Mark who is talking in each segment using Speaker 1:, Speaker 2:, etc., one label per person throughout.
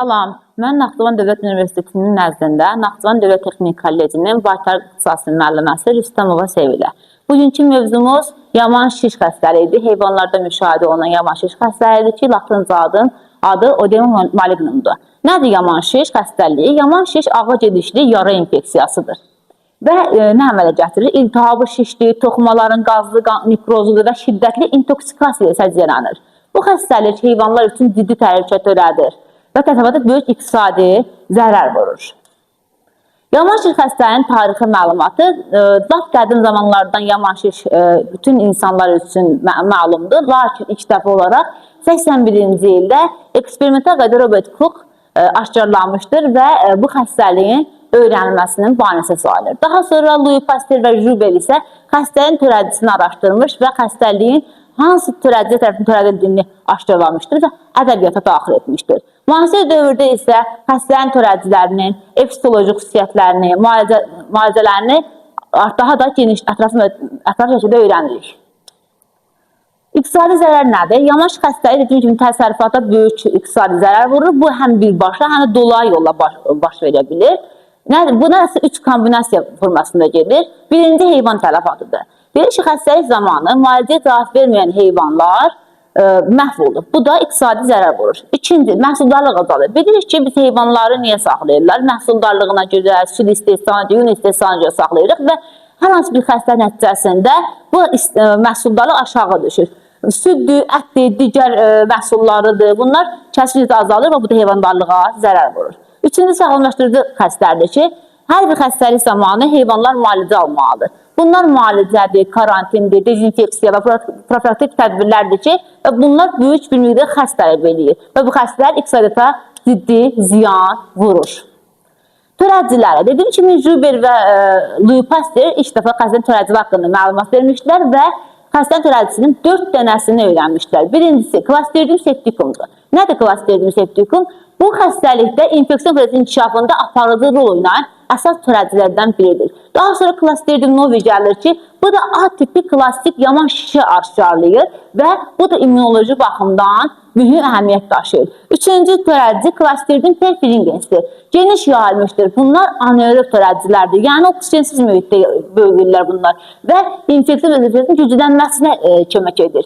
Speaker 1: Salam, mən Naxçıvan Dövlət Universitetinin nəzdində Naxçıvan Dövlət Texnik Kollecinin baytar ixtisasının müəlliməsi Rüstəmova Sevilə. Bugünkü mövzumuz yaman şiş xəstəliyidir. Heyvanlarda müşahidə olunan yaman şiş xəstəliyidir ki, latınca adı Oedema malignumdur. Nədir yaman şiş xəstəliyi? Yaman şiş ağır gedişli yara infeksiyasıdır. Və nə əmələ gətirir? İltihabı şişliyi, toxumaların qazlı mikrozudur və şiddətli intoksikasiya səciyyələnir. Bu xəstəlik heyvanlar üçün ciddi təhlükə törədir və təsəvvürdə böyük iqtisadi zərər vurur. Yaman şiş xəstəliyinin tarixi məlumatı lap qədim zamanlardan yaman şiş bütün insanlar üçün məlumdur. Lakin ilk dəfə olaraq 81-ci ildə eksperimental qayda Robert Koch aşkarlanmışdır və bu xəstəliyin öyrənilməsinin bahanəsi sayılır. Daha sonra Louis Pasteur və Jubel isə xəstəliyin törədicisini araşdırmış və xəstəliyin hansı törədici tərəfindən törədildiyini aşkarlamışdır və ədəbiyyata daxil etmişdir. Müasir dövrdə isə xəstəliyin törədicilərinin epidemioloji xüsusiyyətlərini, müalicələrini daha da geniş, ətraflı şəkildə öyrənirik. İqtisadi zərər nədir? Yaman şiş xəstəliyi dediyim kimi təsərrüfata böyük iqtisadi zərər vurur. Bu həm birbaşa, həm də dolayı yolla baş verə bilir. Buna isə 3 kombinasiya formasında gedir. Birinci heyvan tələfatıdır. Bir şiş xəstəlik zamanı müalicəyə cavab verməyən heyvanlar məhv olur. Bu da iqtisadi zərər vurur. İkinci, məhsuldarlıq azalır. Bilirik ki, biz heyvanları niyə saxlayırlar? Məhsuldarlığına görə, süd istehsalına, yun istehsalına görə saxlayırıq və hər hansı bir xəstəlik nəticəsində bu məhsuldarlıq aşağı düşür. Süddür, ətdir, digər məhsullarıdır. Bunlar kəskin azalır və bu da heyvandarlığa zərər vurur. Üçüncü sağlamlaşdırıcı xəstəlikdir ki, hər bir xəstəlik zamanı heyvanlar müalicə almalıdır. Bunlar müalicədir, karantindir, dezinfeksiya və profilaktik tədbirlərdir ki, bunlar böyük bir miqdarda xəstəlik verir və bu xəstələr iqtisadiyyata ciddi ziyan vurur. Törədicilərə, dediyim kimi Jubel və Louis Pasteur ilk dəfə xəstənin törədicilər haqqında məlumat vermişdilər və xəstənin törədicisinin 4 dənəsini öyrənmişdilər. Birincisi, Clostridium septicumdur. Nədir Clostridium septicum? Bu xəstəlikdə infeksiyon prosesinin inkişafında aparıcı rol oynayan əsas törədicilərdən biridir. Daha sonra Clostridium novi gəlir ki, bu da A tipi klassik yaman şişi aşkarlayır və bu da immunoloji baxımdan mühüm əhəmiyyət daşıyır. Üçüncü törədici Clostridium perfringensidir. Geniş yayılmışdır. Bunlar anaerob törədicilərdir. Yəni oksijensiz mühitdə böyüyürlər bunlar və infeksiyon prosesinin güclənməsinə kömək edir.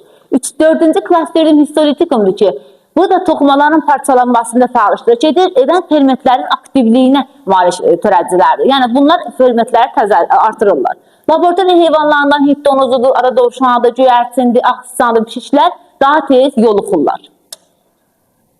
Speaker 1: Dördüncü Clostridium histoliticumdur ki, bu da toxumaların parçalanmasında fəal iştirak edən fermentlərin aktivliyinə malik törədicilərdir. Yəni bunlar fermentləri artırırlar. Laboratoriya heyvanlarından hiptonozudur, ada dovşanadır, göyərçindir, axsisandır, pişiklər daha tez yoluxurlar.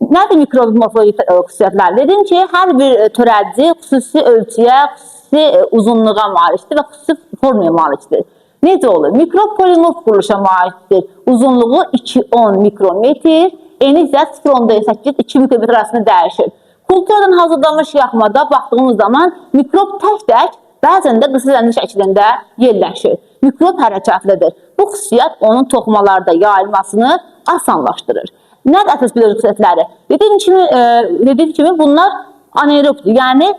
Speaker 1: Nədir mikromorfoloji xüsusiyyətlər? Dedim ki, hər bir törədici xüsusi ölçüyə, xüsusi uzunluğa malikdir və xüsusi formaya malikdir. Necə olur? Mikrob polimorf quruluşa malikdir. Uzunluğu 2-10 mikrometr, eni isə 0.8-2 mikrometr arasında dəyişir. Kulturadan hazırlanmış yaxmada baxdığımız zaman mikrob tək-tək, bəzən də qısa zəncir şəklində yerləşir. Mikrob hərəkətlidir. Bu xüsusiyyət onun toxumalarda yayılmasını asanlaşdırır. Nədir əsas bioloji xüsusiyyətləri? Dediyim kimi bunlar anaerobdur, yəni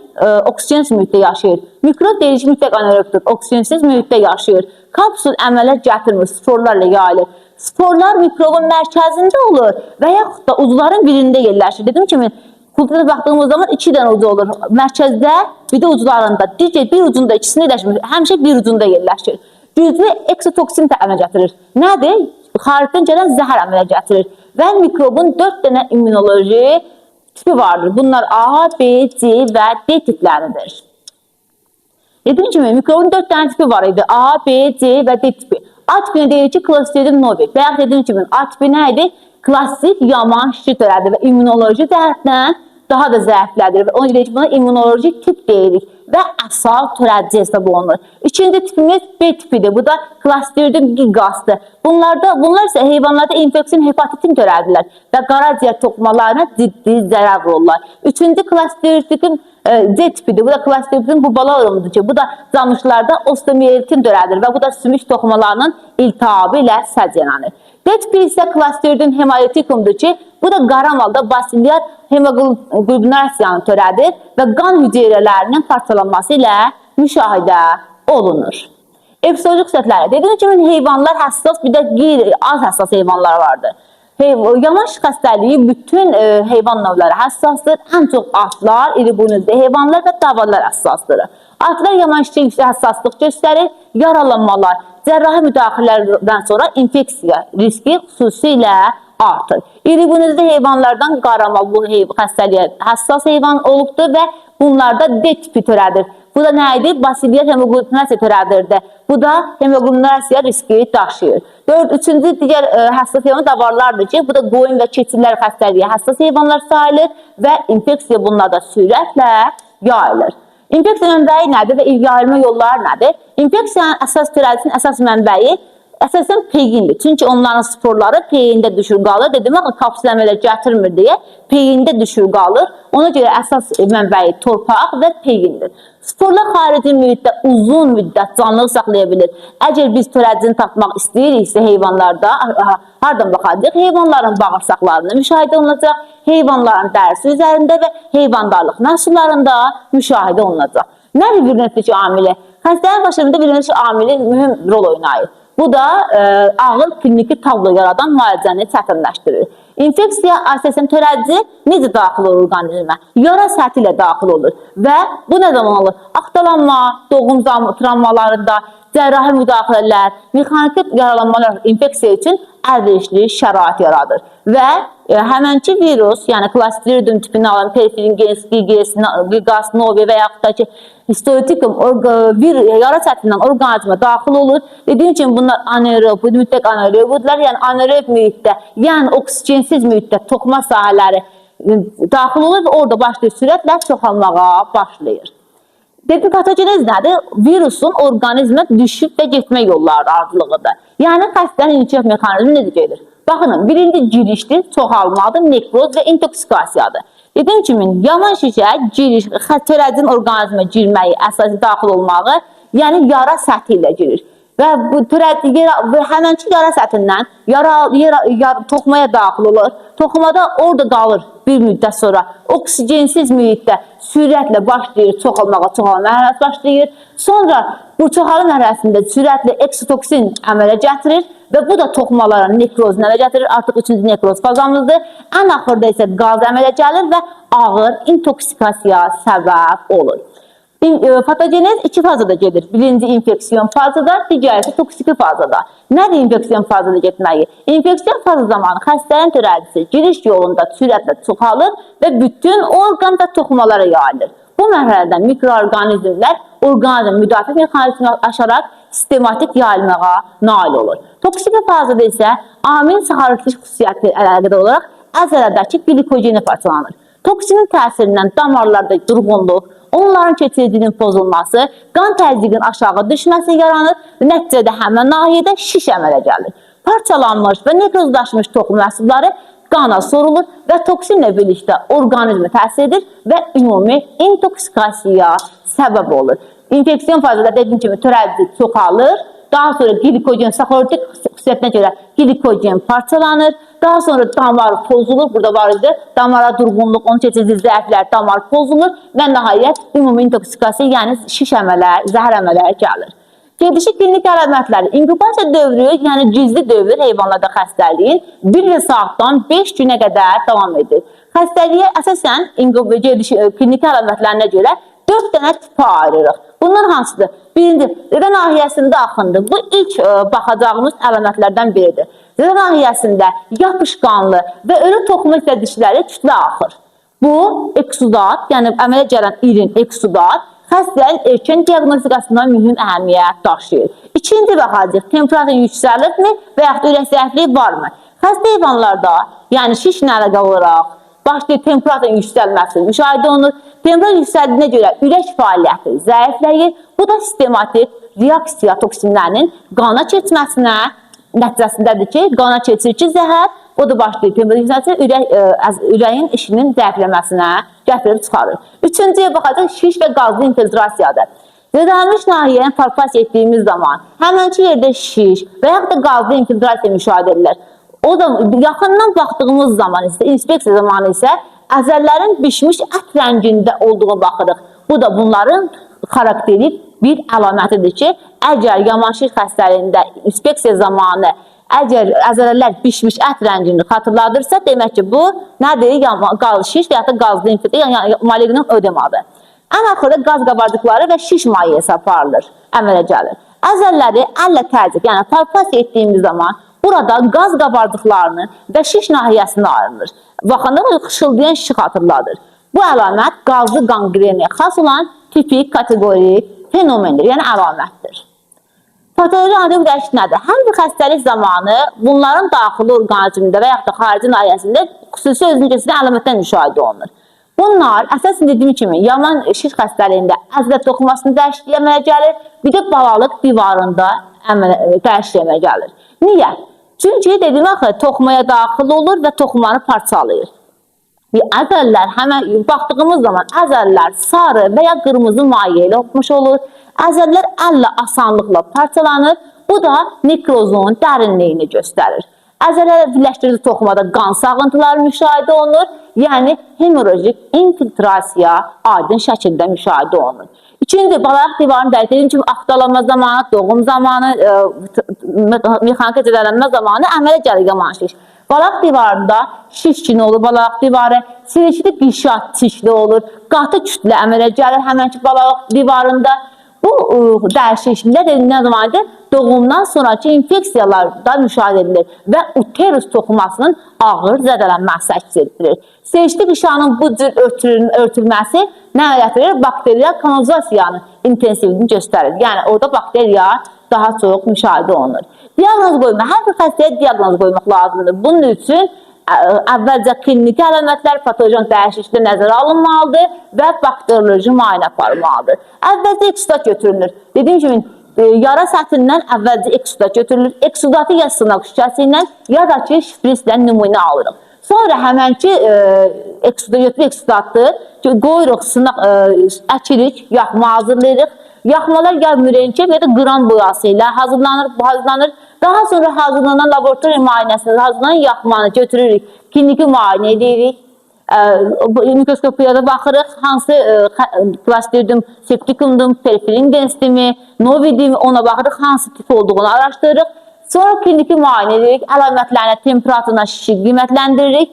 Speaker 1: oksijensiz mühitdə yaşayır. Mikrob değişik mütləq anaerobdur, oksijensiz mühitdə yaşayır. Kapsul əmələ gətirmir, sporlarla yayılır. Sporlar mikrobun mərkəzində olur və yaxud da ucların birində yerləşir. Dediyim kimi, kulturada baxdığımız zaman 2 dənə ucu olur. Mərkəzdə, bir də uclarında, digər bir ucunda ikisini yerləşmir, həmişə bir ucunda yerləşir. Güclü eksotoksin əmələ gətirir. Nədir? Xaricdən gələn zəhər əmələ gətirir və mikrobun 4 dənə immunoloji tipi vardır. Bunlar A, B, C və D tipləridir. Dediyim kimi, mikrobun 4 dənə tipi var idi. A, B, C və D tipi. A tipinə deyilir ki, Clostridium novi. Bayaq dediyim kimi, A tipi nə idi? Klassik yaman şişi törədir və immunoloji cəhətdən daha da zəiflədir və ona görə ki, buna immunoloji tip deyirik və əsas törədici hesab olunur. İkinci tipimiz B tipidir. Bu da Clostridium gigasdır. Bunlar isə heyvanlarda infeksiyon hepatitin törədirlər və qaraciyər toxumalarına ciddi zərər vururlar. Üçüncü Clostridium C tipidir. Bu da Clostridium bubalorum ki, bu da camışlarda osteomielitin törədir və bu da sümük toxumalarının iltihabı ilə səciyyələnir. D tipi isə Clostridium hemoliticumdur ki, bu da qaramalda basiliyar hemoglobinasiyanı törədir və qan hüceyrələrinin parçalanması ilə müşahidə olunur. Epidemioloji xüsusiyyətləri. Dediyim kimi, heyvanlar həssas, bir də az həssas heyvanlar vardır. Yaman şiş xəstəliyi bütün heyvan növləri həssasdır. Ən çox atlar, iri buynuzlu heyvanlar və davalar həssasdır. Atlar yaman şişə yüksək həssaslıq göstərir. Yaralanmalar, cərrahi müdaxilələrdən sonra infeksiya riski xüsusilə artır. İri buynuzlu heyvanlardan qarama bu xəstəliyə həssas heyvan olubdur və bunlarda D tipi törədir. Bu da nə idi? Basiliyar hemoglobinasiya törədirdi. Bu da hemoglobinasiya riski daşıyır. Üçüncü digər həssas heyvan davarlardır ki, bu da qoyun və keçilər xəstəliyə həssas heyvanlar sayılır və infeksiya bunlarda sürətlə yayılır. İnfeksiya mənbəyi nədir və yayılma yolları nədir? İnfeksiyanın əsas törədicinin əsas mənbəyi əsasən peyindir. Çünki onların sporları peyində düşür qalır. Dedim axı kapsüləmələ gətirmir deyə peyində düşür qalır. Ona görə əsas mənbəyi torpaq və peyindir. Sporlar xarici mühitdə uzun müddət canlılıq saxlaya bilir. Əgər biz törədicini tapmaq istəyiriksə heyvanlarda, hardan baxacaq? Heyvanların bağırsaqlarında müşahidə olunacaq, heyvanların dərisi üzərində və heyvandarlıq məhsullarında müşahidə olunacaq. Nədir virulentlik amili? Xəstənin başlarında virulentlik amili mühüm rol oynayır. Bu da ağır kliniki tablo yaradan müalicəni çətinləşdirir. İnfeksiya əsasən törədici necə daxil olur orqanizmə? Yara səthi ilə daxil olur və bu nə zaman olur? Axtalanma, doğum travmalarında, cərrahi müdaxilələr, mexaniki yaralanmalar infeksiya üçün əlverişli şərait yaradır və həmənki virus, yəni Clostridium tipini alan Perfringens, Gigas novi və yaxud da ki histolytikum yara səthindən orqanizmə daxil olur. Dediyim kimi bunlar anaerob, mütləq anaerobudlar, yəni anaerob mühitdə, yəni oksigensiz mühitdə toxuma sahələri daxil olur və orada başlayır sürətlə çoxalmağa başlayır. Dedim, patogenez nədir? Virusun orqanizmə düşüb və getmə yolları ardıcılığıdır. Yəni xəstənin inkişaf mexanizmi necə gedir? Baxın, birinci girişdir, çoxalmadır, nekroz və intoksikasiyadır. Dediyim kimi, yaman şişə, giriş, törədicinin orqanizmə girməyi, əsası daxil olmağı, yəni yara səthi ilə girir. Və bu həmənki yara səthindən toxumaya daxil olur. Toxumada orada qalır bir müddət sonra. Oksigensiz mühitdə sürətlə başlayır, çoxalma mərhələsi başlayır. Sonra bu çoxalma mərhələsində sürətlə eksitoksin əmələ gətirir və bu da toxumalara nekrozunu əmələ gətirir. Artıq 3-cü nekroz fazamızdır. Ən axırda isə qaz əmələ gəlir və ağır intoksikasiya səbəb olur. Patogenez iki fazada gedir. Birinci infeksiyon fazada, digəri toksiki fazada. Nədir infeksiyon fazada getməyi? İnfeksiyon fazı zamanı xəstənin törədicisi giriş yolunda sürətlə çoxalır və bütün orqan və toxumalara yayılır. Bu mərhələdə mikroorqanizmlər orqanizm müdafiə mexanizmini aşaraq sistematik yayılmağa nail olur. Toksiki fazada isə amil saxarıcı xüsusiyyəti əlaqədar olaraq əzələdəki glikogeni parçalanır. Toksinin təsirindən damarlarda durğunluq, onların keçiricinin pozulması, qan təzyiqinin aşağı düşməsi yaranır və nəticədə həmən nahiyədə şiş əmələ gəlir. Parçalanmış və nekrozlaşmış toxum məhsulları qana sorulur və toksinlə birlikdə orqanizmə təsir edir və ümumi intoksikasiya səbəb olur. İnfeksiyon fazada dediyim kimi törədici çoxalır, daha sonra glikogen, saxarotik xüsusiyyətinə görə glikogen parçalanır, daha sonra damar pozulur, burada var idi, damara durğunluq, onun keçirici zəiflər, damar pozulur və nəhayət ümumi intoksikasiya, yəni şiş əmələr, zəhər əmələr gəlir. Gedişi klinik əlamətləri, inkubasiya dövrü, yəni gizli dövr heyvanlarda xəstəliyin 1 saatdan 5 günə qədər davam edir. Xəstəliyə əsasən klinik əlamətlərinə görə 4 dənə tipə ayırırıq. Bunlar hansıdır? Birinci, zədə nahiyəsində axındır. Bu ilk baxacağımız əlamətlərdən biridir. Zədə nahiyəsində yapışqanlı və ölü toxuma isə dişləri kütlə axır. Bu, eksudat, yəni əmələ gələn irin eksudat, xəstələrin erkən diaqnostikasında mühüm əhəmiyyət daşıyır. İkinci baxacaq, temperatur yüksəlirmi və yaxud ürək zəifliyi varmı? Xəstə heyvanlarda, yəni şişlə əlaqəli olaraq, başlayır temperaturun yüksəlməsi müşahidə olunur. Temperatur yüksəldiyinə görə ürək fəaliyyəti zəifləyir. Bu da sistematik reaksiya toksinlərinin qana keçməsinə nəticəsindədir ki, qana keçirici zəhər, o da başlayır temperatur yüksəlsə ürəyin işinin zəifləməsinə gətirib çıxarır. Üçüncüyə baxacaq, şiş və qazlı infiltrasiyadır. Zədələnmiş nahiyəni palpasiya etdiyimiz zaman həmənki yerdə şiş və yaxud da qazlı infiltrasiya müşahidə edilir. O da yaxından baxdığımız zaman isə, inspeksiya zamanı isə əzəllərin bişmiş ət rəngində olduğu baxırıq. Bu da bunların xarakterik bir əlamətidir ki, əgər yaman şiş xəstəliyində inspeksiya zamanı Əgər əzələlər bişmiş ət rəngini xatırladırsa, demək ki, bu nədir? Qaz şiş və ya da qazlı infeksiya, yəni maliqnin ödemadır. Ən axırda qaz qabarcıqları və şiş mayeyyəsi aparılır, əmələ gəlir. Əzəlləri əllə təzyiq, yəni palpasiya etdiyimiz zaman burada qaz qabarcıqlarını və şiş nahiyəsini ayrılır. Baxanda xışıldayan şişi xatırladır. Bu əlamət qazlı qanqreniyə xas olan tipik kateqorik fenomendir, yəni əlamətdir. Patoloji anatomik dəyişiklik nədir? Hər bir xəstəlik zamanı bunların daxili orqanizmdə və yaxud da xarici nahiyəsində xüsusi özünü göstərən əlamətlər müşahidə olunur. Bunlar əsasən dediyim kimi yaman şiş xəstəliyində əzələ toxunmasını dəyişikliyə əmələ gəlir, bir də balalıq divarında dəyişikliyə əmələ gəlir. Niyə? Çünki dediyim axı toxumaya daxil olur və toxumanı parçalayır. Əzəllər həmən baxdığımız zaman əzəllər sarı və ya qırmızı maye ilə olmuş olur. Əzəllər əllə asanlıqla parçalanır. Bu da nekrozun dərinliyini göstərir. Əzələrlə birləşdirici toxumada qan sağıntıları müşahidə olunur. Yəni hemorajik infiltrasiya aydın şəkildə müşahidə olunur. İkinci, balalıq divarının dediyim kimi axtalanma zamanı, doğum zamanı, mexaniki zədələnmə zamanı əmələ gəlir yaman şiş. Balalıq divarında şiş kimi olur balalıq divarı, sirişli qişat çişli olur, qatı kütlə əmələ gəlir həmənki balalıq divarında. Bu dəyişikliklər nə zamandır? Doğumdan sonraki infeksiyalarda müşahidə edilir və uterus toxumasının ağır zədələnməsi əks etdirir. Sirişli qişanın bu cür örtülməsi nə gətirir? Bakteriya kanalizasiyanın intensivliyini göstərir. Yəni orada bakteriya daha çox müşahidə olunur. Diaqnoz qoymaq, hər bir xəstəyə diaqnoz qoymaq lazımdır. Bunun üçün əvvəlcə kliniki əlamətlər, patoloji dəyişikliklər nəzərə alınmalıdır və bakterioloji müayinə aparılmalıdır. Əvvəlcə eksudat götürülür. Dediyim kimi, yara səthindən əvvəlcə eksudat götürülür. Eksudatı ya sınaq şüşəsi ilə, ya da ki, şprislə nümunə alırıq. Sonra həmənki eksudatı qoyuruq, sınaq əkirik, yaxma hazırlayırıq. Yaxmalar ya mürenkep ya da qran boyası ilə hazırlanır. Daha sonra hazırlanan laboratoriya müayinəsində hazırlanan yaxmanı götürürük, kliniki müayinə edirik. Mikroskopiyada baxırıq, hansı klastirdim, septikumdum, periferin densitimi, novidimi, ona baxırıq, hansı tip olduğunu araşdırırıq. Sonra kliniki müayinə edirik, əlamətlərinə, temperaturuna, şişi qiymətləndiririk.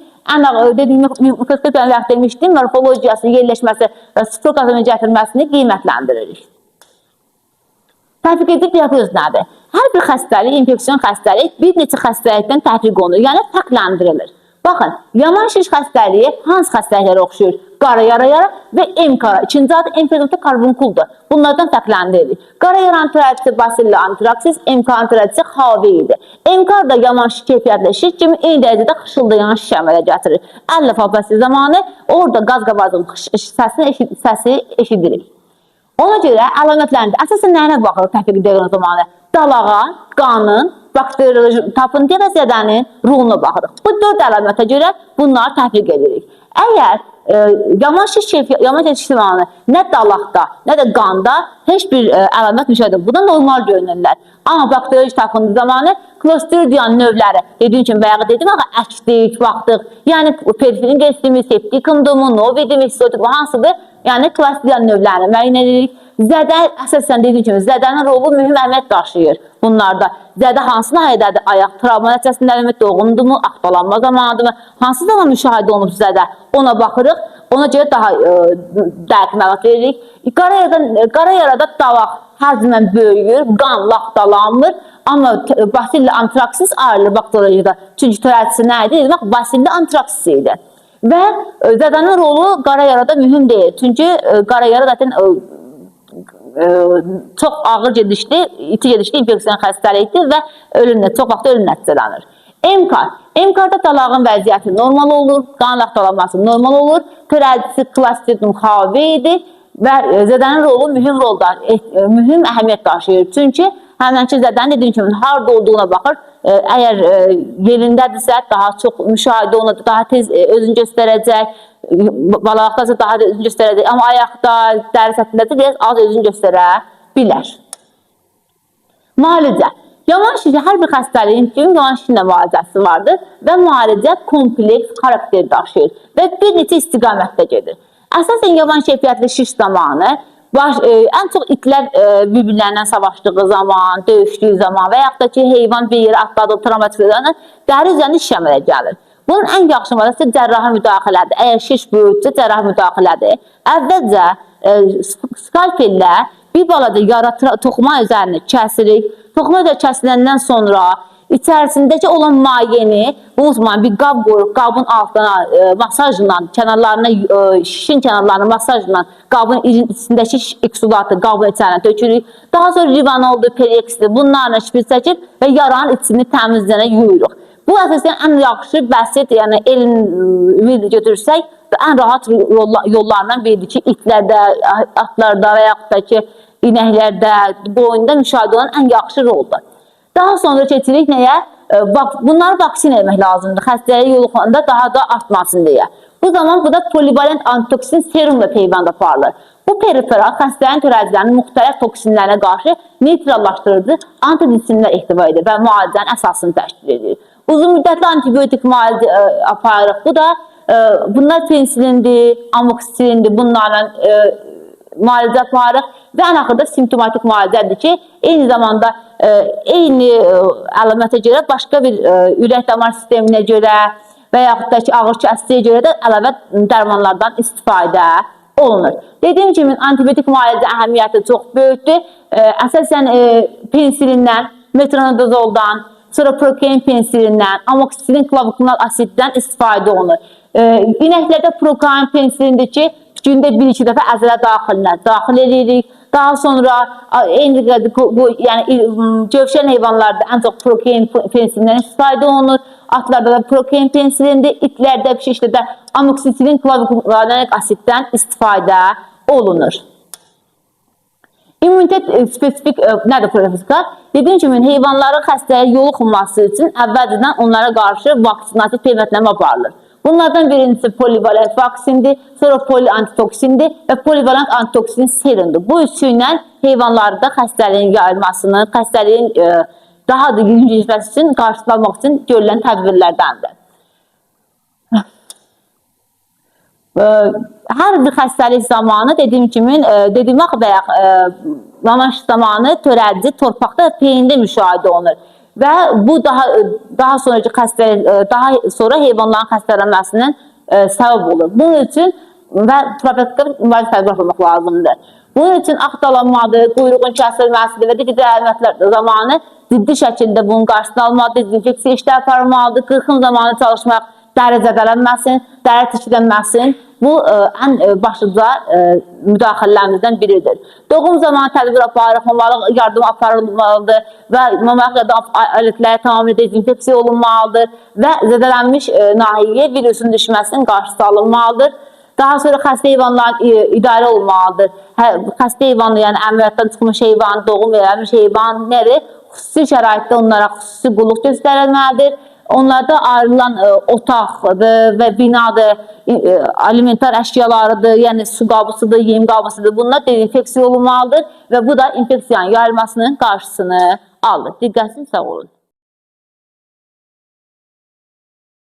Speaker 1: Dediyim mikroskopiyanı vaxt demişdim, morfologiyası, yerləşməsi və strukturunu gətirməsini qiymətləndiririk. Təhqiq edici diaqnoz nədir? Hər bir xəstəlik, infeksiyon xəstəlik bir neçə xəstəlikdən təhqiq olunur, yəni fərqləndirilir. Baxın, yaman şiş xəstəliyi hansı xəstəliklərə oxşuyur? Qara yara və MKR. İkinci adı enfektiv karbunkuldur. Bunlardan fərqləndirilir. Qara yara antireaktiv basilli antitraksis, MKR antireaktiv HIV-dir. MKR da yaman şiş keyfiyyətli şiş kimi eyni dərəcədə xışıldayan şiş əmələ gətirir. Əllə palpasiya zamanı orada qaz qabardığının səsi eşidirik. Ona görə əlamətlərində əsasən nəyinə baxırıq təhqiq edən zamanı? Dalağa, qanın, bakterioloji tapıntıya və zədənin ruhuna baxırıq. Bu 4 əlamətə görə bunları təhqiq edirik. Əgər yaman şiş zamanı nə dalaqda, nə də qanda heç bir əlamət müşahidə edilir. Bu da normal görünürlər. Amma bakterioloji tapıntı zamanı Clostridium növləri, dediyim kimi bayaq dedim, əkdik, baxdıq. Yəni periferin densitimi, septikumdumu, novidimi, histotikum hansıdır? Yəni Clostridium növlərini müəyyən edirik. Zədə, əsasən dediyim kimi, zədənin rolu mühüm əhəmiyyət daşıyır bunlarda. Zədə hansı nahiyədədir? Ayaq travma nəticəsində doğumdumu, axtalanma zamanıdırmı? Hansı zaman müşahidə olunub zədə? Ona baxırıq, ona görə daha dəqiq məlumat veririk. Qara yarada dalaq həcmən böyüyür, qan laxtalanmır, amma basilli antitraksis ayrılır bakteriyada. Çünki törədicisi nə idi? Demək, basilli antitraksis idi. Və zədənin rolu qara yarada mühüm deyil. Çünki qara yara zaten çox ağır gedişli, iti gedişli infeksiyon xəstəlikdir və çox vaxt ölüm nəticələnir. MKR. MKR-da dalağın vəziyyəti normal olur, qan laxtalanması normal olur, törədicisi Clostridium HIV-dir və zədənin rolu mühüm əhəmiyyət daşıyır. Çünki həmənki zədənin dediyim kimi harada olduğuna baxır. Əgər yerindədirsə daha çox müşahidə olunur, daha tez özünü göstərəcək. Balalaqdasa daha da özünü göstərəcək. Amma ayaqda, dəri səthindəsə biraz az özünü göstərə bilər. Müalicə. Yaman şişə hər bir xəstəliyin kimi yaman şişlə müalicəsi vardır və müalicə kompleks xarakter daşıyır və bir neçə istiqamətdə gedir. Əsasən yaman keyfiyyətli şiş zamanı Ən çox itlər bir-birlərindən savaşdığı zaman, döyüşdüyü zaman və yaxud da ki, heyvan bir yerə atladığı travmatik zaman dəri üzərində şiş əmələ gəlir. Bunun ən yaxşı modası cərrahi müdaxilədir. Əgər şiş böyükdür, cərrahi müdaxilədir. Əvvəlcə skalpellə bir balaca yara toxuma üzərini kəsirik. Toxuma üzərini kəsiləndən sonra İçərisindəki olan mayeni unutmayın, bir qab qoyuruq, qabın altına masajla, şişin kənarlarına masajla qabın içindəki eksulatı qabın içərinə tökürük. Daha sonra rivanoldur, periksdir, bunlarla şpris çəkib və yaranın içini təmizlənə yuyuruq. Bu əsasən ən yaxşı bəsit, yəni elin götürsək ən rahat yollarından biridir ki, itlərdə, atlarda və yaxud da ki, inəklərdə, boyunda müşahidə olan ən yaxşı roldur. Daha sonra keçirik nəyə? Bunları vaksin etmək lazımdır. Xəstəliyə yoluxanda daha da artmasın deyə. Bu zaman bu da polivalent antitoksin serumla peyvənd aparılır. Bu periferal xəstəliyin törədicilərinin müxtəlif toksinlərə qarşı neytrallaşdırıcı antidissinlər ehtiva edir və müalicənin əsasını təşkil edir. Uzun müddətli antibiotik müalicə aparırıq. Bu da bunlar penisilindir, amoksilindir. Bunlarla müalicə aparırıq və ən axırda simptomatik müalicədir ki, eyni zamanda eyni əlamətə görə başqa bir ürək damar sisteminə görə və yaxud da ki, ağır kəsliyə görə də əlavə dərmanlardan istifadə olunur. Dediyim kimi, antibiotik müalicə əhəmiyyəti çox böyükdür. Əsasən penisilindən, metronidazoldan, sonra prokain penisilindən, amoksilin klavikulonal asiddən istifadə olunur. İnəklərdə prokain penisilindir ki, gündə 1-2 dəfə əzələ daxil edirik. Daha sonra eyni yəni cövşən heyvanlarda ən çox prokain penisilindən istifadə olunur. Atlarda da prokain penisilindir, itlərdə, pişiklərdə amoksisilin klavikulonal asiddən istifadə olunur. İmmunitet spesifik nədir profesor? Dediyim kimi, heyvanların xəstəliyə yoluxulması üçün əvvəlcədən onlara qarşı vaksinativ peyvəndləmə aparılır. Bunlardan birincisi polivalent vaksindir, sonra poliantitoksindir və polivalent antitoksin serumdur. Bu üçü ilə heyvanlarda xəstəliyin yayılmasını, xəstəliyin daha da yüngülləşməsi üçün qarşılanmaq üçün görülən tədbirlərdəndir. Hər bir xəstəlik zamanı dediyim kimi, mamaş zamanı törədici torpaqda və peyində müşahidə olunur. Və bu daha sonraki daha sonra heyvanların xəstələnməsinin səbəb olur. Bunun üçün və profilaktik müalicə tədbir yapılmaq lazımdır. Bunun üçün axtalanmadır, quyruğun kəsilməsidir və digər əlamətlər zamanı ciddi şəkildə bunun qarşısını almalıdır, dezinfeksiya işləri aparılmalıdır, qırxım zamanı çalışmaq, dəri zədələnməsin, dəri tikilənməsin. Bu ən başlıca müdaxilələrimizdən biridir. Doğum zamanı tədbir aparırıq, mamalıq yardım aparılmalıdır və mamalıq yardım alətləri tamamilə dezinfeksiya olunmalıdır və zədələnmiş nahiyyə virusun düşməsinin qarşısı alınmalıdır. Daha sonra xəstə heyvanların idarə olunmalıdır. Xəstə heyvanı, yəni əməliyyatdan çıxmış heyvan, doğum verilmiş heyvanları xüsusi şəraitdə onlara xüsusi qulluq göstərilməlidir. Onlarda ayrılan otaqdır və binadır, alimentar əşyalarıdır, yəni su qabısıdır, yem qabısıdır. Bunlar dezinfeksiya olunmalıdır və bu da infeksiyanın yayılmasının qarşısını alır. Diqqətli sağ olun.